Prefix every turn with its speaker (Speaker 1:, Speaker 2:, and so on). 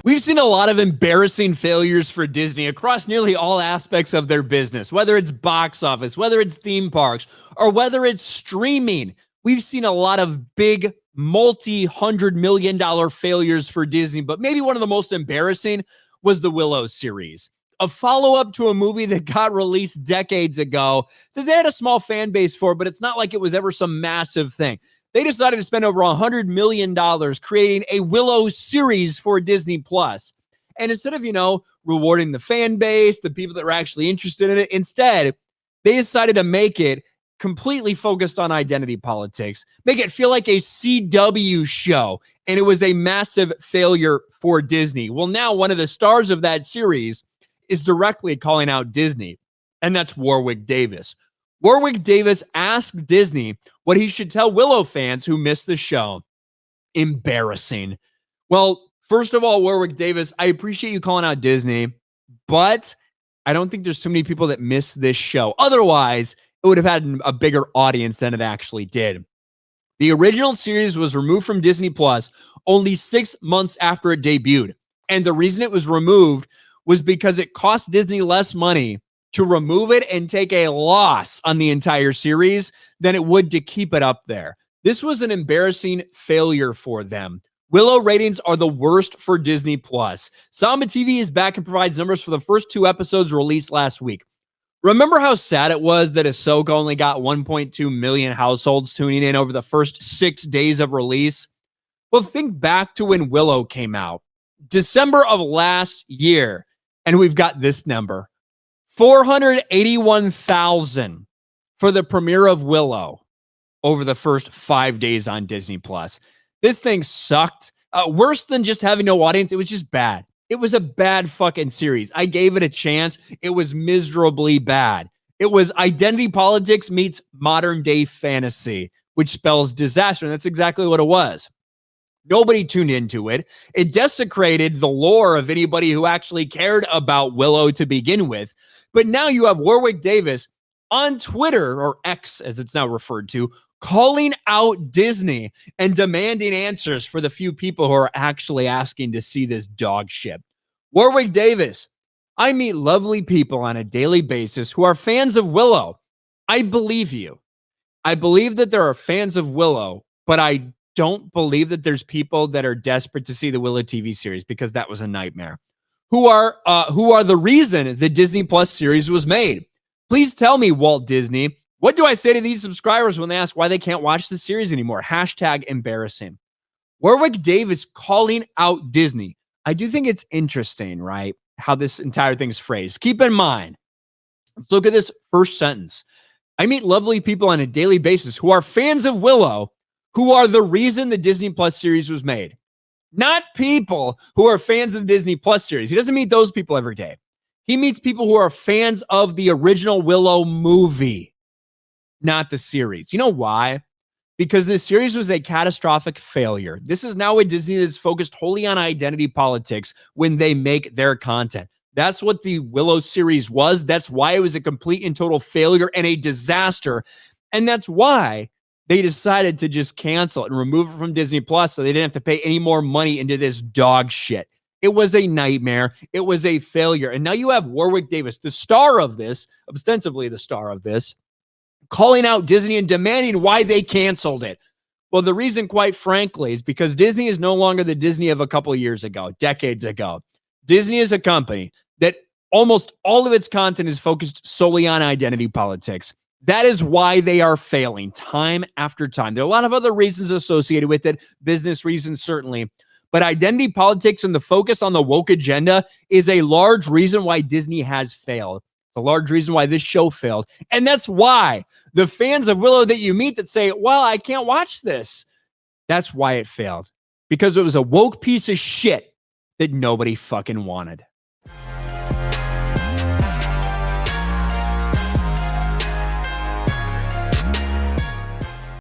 Speaker 1: We've seen a lot of embarrassing failures for Disney across nearly all aspects of their business, whether it's box office, whether it's theme parks, or whether it's streaming. We've seen a lot of big multi-$100 million failures for Disney, but maybe one of the most embarrassing was the Willow series, a follow-up to a movie that got released decades ago that they had a small fan base for, but it's not like it was ever some massive thing. They decided to spend over $100 million creating a Willow series for Disney Plus. And instead of, rewarding the fan base, the people that were actually interested in it, instead, they decided to make it completely focused on identity politics, make it feel like a CW show. And it was a massive failure for Disney. Well, now one of the stars of that series is directly calling out Disney, and that's Warwick Davis. Warwick Davis asked Disney what he should tell Willow fans who missed the show. Embarrassing. Well, first of all, Warwick Davis, I appreciate you calling out Disney, but I don't think there's too many people that miss this show. Otherwise, it would have had a bigger audience than it actually did. The original series was removed from Disney Plus only 6 months after it debuted. And the reason it was removed was because it cost Disney less money to remove it and take a loss on the entire series than it would to keep it up there. This was an embarrassing failure for them. Willow ratings are the worst for Disney Plus. Samba TV is back and provides numbers for the first 2 episodes released last week. Remember how sad it was that Ahsoka only got 1.2 million households tuning in over the first 6 days of release? Well, think back to when Willow came out, December of last year, and we've got this number. 481,000 for the premiere of Willow over the first 5 days on Disney Plus. This thing sucked. Worse than just having no audience, it was just bad. It was a bad fucking series. I gave it a chance. It was miserably bad. It was identity politics meets modern day fantasy, which spells disaster. And that's exactly what it was. Nobody tuned into it. It desecrated the lore of anybody who actually cared about Willow to begin with. But now you have Warwick Davis on Twitter, or X as it's now referred to, calling out Disney and demanding answers for the few people who are actually asking to see this dog shit. Warwick Davis, I meet lovely people on a daily basis who are fans of Willow. I believe you. I believe that there are fans of Willow, but I don't believe that there's people that are desperate to see the Willow TV series because that was a nightmare. Who are the reason the Disney Plus series was made. Please tell me, Walt Disney, what do I say to these subscribers when they ask why they can't watch the series anymore? Hashtag embarrassing. Warwick Davis calling out Disney. I do think it's interesting, right, how this entire thing's phrased. Keep in mind, let's look at this first sentence. I meet lovely people on a daily basis who are fans of Willow, who are the reason the Disney Plus series was made. Not people who are fans of the Disney Plus series. He doesn't meet those people every day. He meets people who are fans of the original Willow movie, not the series. You know why? Because this series was a catastrophic failure. This is now a Disney that's focused wholly on identity politics when they make their content. That's what the Willow series was. That's why it was a complete and total failure and a disaster. And that's why they decided to just cancel it and remove it from Disney Plus so they didn't have to pay any more money into this dog shit. It was a nightmare. It was a failure. And now you have Warwick Davis, the star of this, ostensibly the star of this, calling out Disney and demanding why they canceled it. Well, the reason, quite frankly, is because Disney is no longer the Disney of a couple of years ago, decades ago. Disney is a company that almost all of its content is focused solely on identity politics. That is why they are failing time after time. There are a lot of other reasons associated with it, business reasons certainly, but identity politics and the focus on the woke agenda is a large reason why Disney has failed. A large reason why this show failed. And that's why the fans of Willow that you meet that say, well, I can't watch this. That's why it failed. Because it was a woke piece of shit that nobody fucking wanted.